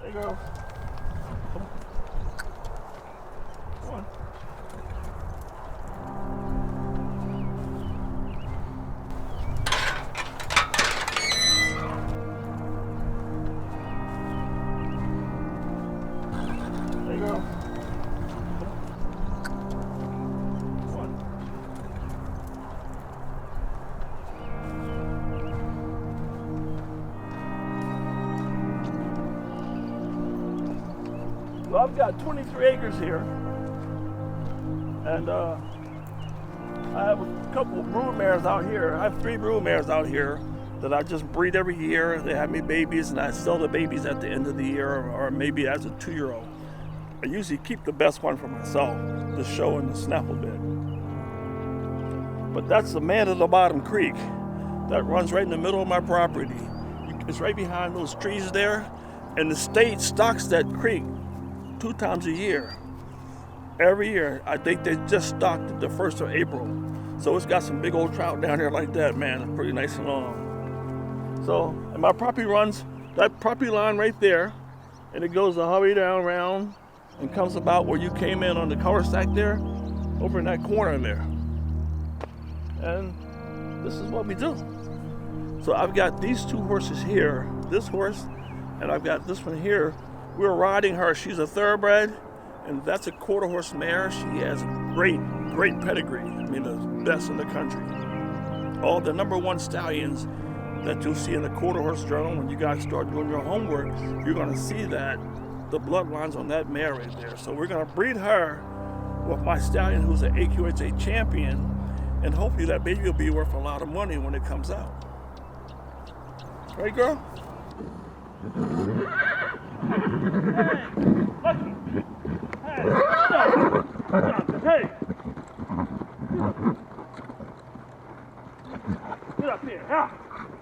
Hey, girl. Come on. There you go. Well, I've got 23 acres here, and I have a couple of brood mares out here. I have 3 brood mares out here that I just breed every year. They have me babies, and I sell the babies at the end of the year, or maybe as a 2-year-old. I usually keep the best one for myself, the show and the snaffle bit. But that's the Man at the Bottom Creek that runs right in the middle of my property. It's right behind those trees there, and the state stocks that creek 2 times a year. Every year. I think they just stocked it the 1st of April. So it's got some big old trout down there like that, man. It's pretty nice and long. So, and my property runs, that property line right there, and it goes all the way down around and comes about where you came in on the cul-de-sac there, over in that corner there. And this is what we do. So I've got these 2 horses here, this horse, and I've got this one here. We're riding her. She's a thoroughbred, and that's a quarter horse mare. She has great pedigree. I mean, the best in the country. All the #1 stallions that you'll see in the quarter horse journal, when you guys start doing your homework, you're going to see that the bloodlines on that mare right there. So we're going to breed her with my stallion, who's an AQHA champion, and hopefully that baby will be worth a lot of money when it comes out. Right, girl? Hey, Lucky. Hey, hey. Get up here. Yeah.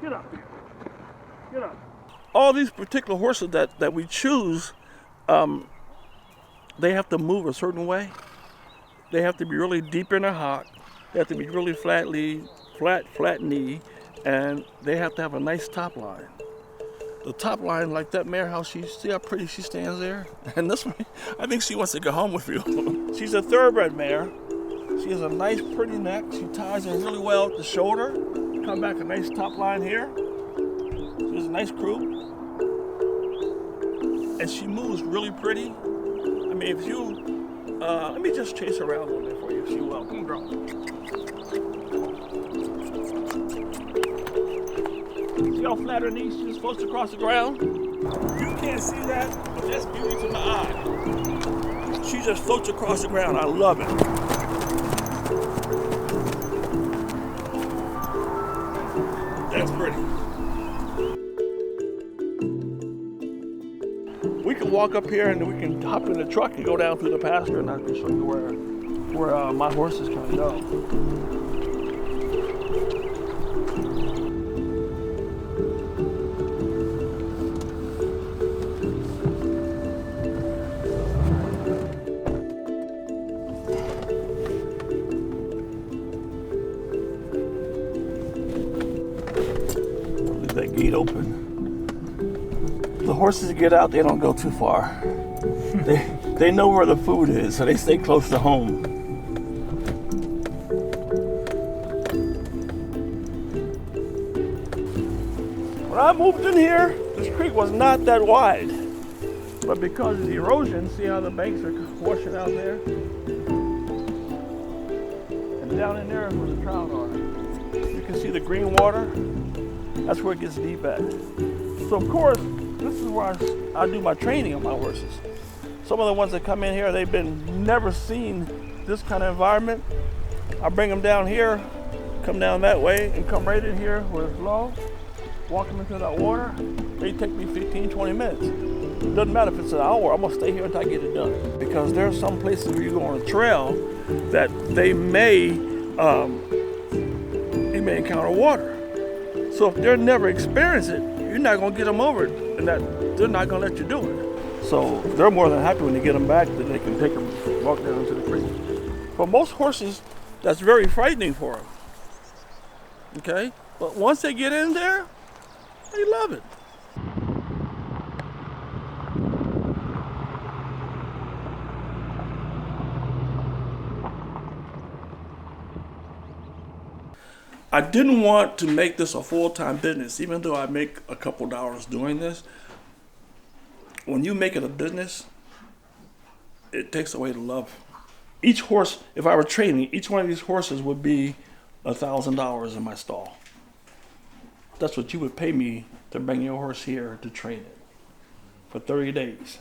Get up here. Get up. All these particular horses that we choose, they have to move a certain way. They have to be really deep in their hock. They have to be really flat knee, and they have to have a nice top line. The top line, like that mare, how see how pretty she stands there? And this one, I think she wants to go home with you. She's a thoroughbred mare. She has a nice, pretty neck. She ties in really well at the shoulder. Come back a nice top line here. She has a nice croup. And she moves really pretty. I mean, if you, let me just chase her around a little bit for you, if she will. Come on, girl. See how flat her knees, she just floats across the ground? You can't see that, but that's beauty to my eye. She just floats across the ground. I love it. That's pretty. We can walk up here and we can hop in the truck and go down through the pasture, and I can show you where my horses can go. That gate open. The horses get out, they don't go too far. They know where the food is, so they stay close to home. When I moved in here, this creek was not that wide. But because of the erosion, see how the banks are washing out there? And down in there is where the trout are. You can see the green water. That's where it gets deep at. So of course, this is where I do my training on my horses. Some of the ones that come in here, they've never seen this kind of environment. I bring them down here, come down that way, and come right in here where it's low, walk them into that water. They take me 15, 20 minutes. It doesn't matter if it's an hour, I'm gonna stay here until I get it done. Because there are some places where you go on a trail that you may encounter water. So if they're never experienced it, you're not gonna get them over it, and they're not gonna let you do it. So they're more than happy when you get them back that they can take them, walk down into the creek. For most horses, that's very frightening for them. Okay, but once they get in there, they love it. I didn't want to make this a full-time business, even though I make a couple dollars doing this. When you make it a business, it takes away the love. Each horse, if I were training, each one of these horses would be $1,000 in my stall. That's what you would pay me to bring your horse here to train it for 30 days.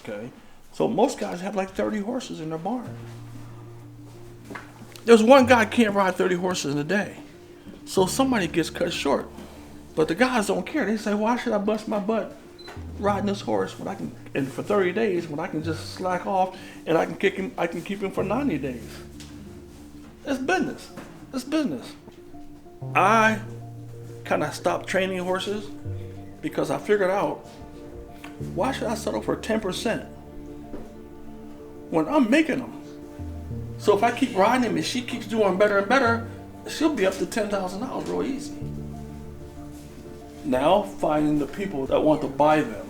Okay? So most guys have like 30 horses in their barn. There's one guy can't ride 30 horses in a day. So somebody gets cut short. But the guys don't care. They say, why should I bust my butt riding this horse when I can, and for 30 days, when I can just slack off and I can keep him for 90 days. It's business. It's business. I kind of stopped training horses because I figured out, why should I settle for 10% when I'm making them? So if I keep riding him and she keeps doing better and better, she'll be up to $10,000 real easy. Now finding the people that want to buy them.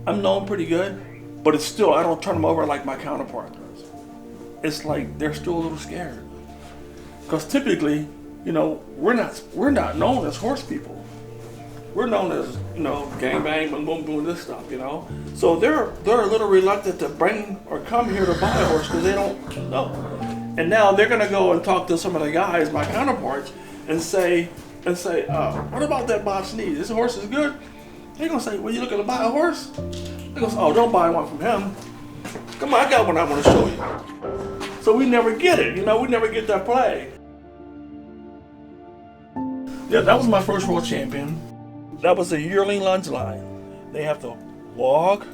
I'm known pretty good, but it's still, I don't turn them over like my counterpart does. It's like they're still a little scared. Because typically, you know, we're not known as horse people. We're known as, you know, gang bang, boom boom boom, this stuff, you know. So they're a little reluctant to bring or come here to buy a horse because they don't know. And now they're gonna go and talk to some of the guys, my counterparts, and say, what about that Bob Sneed? This horse is good. They're gonna say, well, you looking to buy a horse? They gonna say, oh, don't buy one from him. Come on, I got one I want to show you. So we never get it, you know, we never get that play. Yeah, that was my first world champion. That was a yearling lunge line. They have to walk,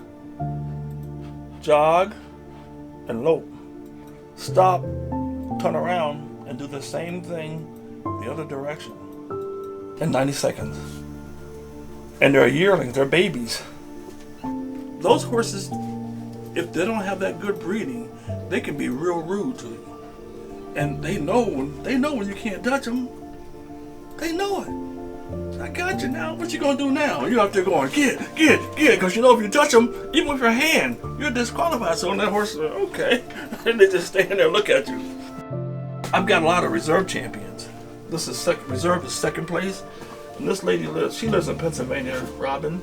jog, and lope. Stop, turn around, and do the same thing the other direction in 90 seconds. And they're yearlings, they're babies. Those horses, if they don't have that good breeding, they can be real rude to you. And they know when you can't touch them. They know it. I got you now. What you gonna do now? And you're out there going, get, because you know if you touch them, even with your hand, you're disqualified. So that horse, okay. And they just stand there and look at you. I've got a lot of reserve champions. This is reserve is second place. And this lady she lives in Pennsylvania, Robin.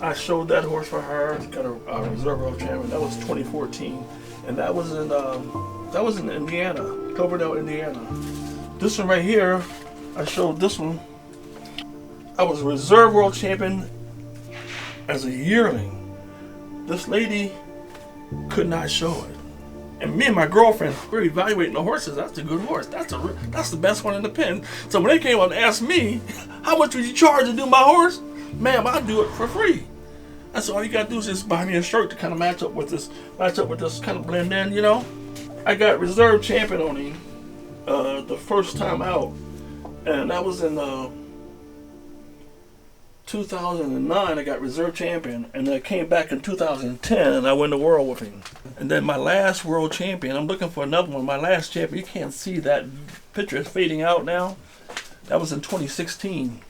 I showed that horse for her. She got a reserve world champion. That was 2014. And that was in Indiana, Cloverdale, Indiana. This one right here, I showed this one. I was reserve world champion as a yearling. This lady could not show it. And me and my girlfriend, we're evaluating the horses. That's a good horse. That's the best one in the pen. So when they came up and asked me, how much would you charge to do my horse? Ma'am, I'll do it for free. That's all you gotta do is just buy me a shirt to kind of match up with this, kind of blend in, you know? I got reserve champion on him the first time out. And that was in 2009, I got reserve champion, and then I came back in 2010, and I won the world with him. And then my last world champion, I'm looking for another one. My last champion, you can't see that picture, it's fading out now. That was in 2016,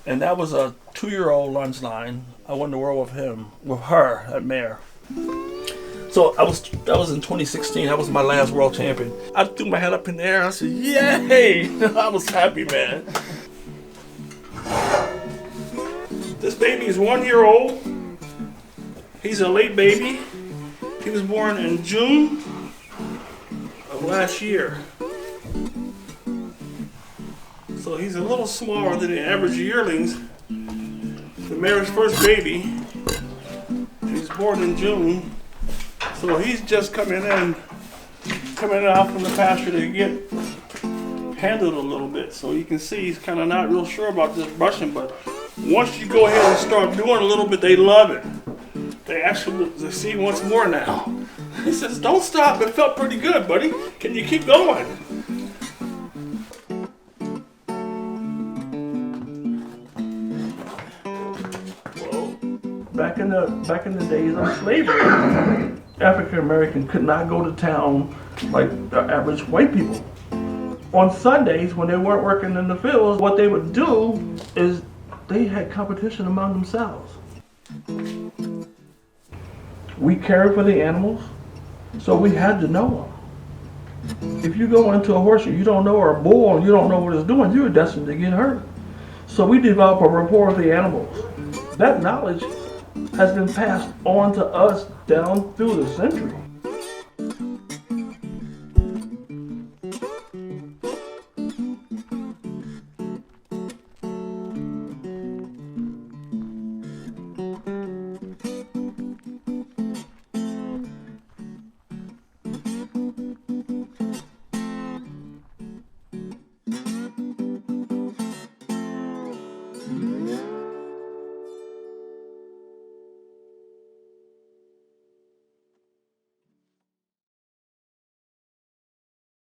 and that was a 2-year-old lunge line. I won the world with her, that mare. So that was in 2016. That was my last world champion. I threw my head up in the air. I said, "Yay!" I was happy, man. This baby is 1 year old. He's a late baby. He was born in June of last year. So he's a little smaller than the average yearlings. The mare's first baby. He's born in June. So he's just coming out from the pasture to get handled a little bit. So you can see he's kind of not real sure about this brushing, but once you go ahead and start doing a little bit, they love it. They see once more now. He says, don't stop, it felt pretty good, buddy. Can you keep going? Well, back in the days of slavery, African American could not go to town like the average white people. On Sundays, when they weren't working in the fields, what they would do is they had competition among themselves. We cared for the animals, so we had to know them. If you go into a horse and you don't know, or a bull and you don't know what it's doing, you're destined to get hurt. So we develop a rapport with the animals. That knowledge has been passed on to us down through the centuries.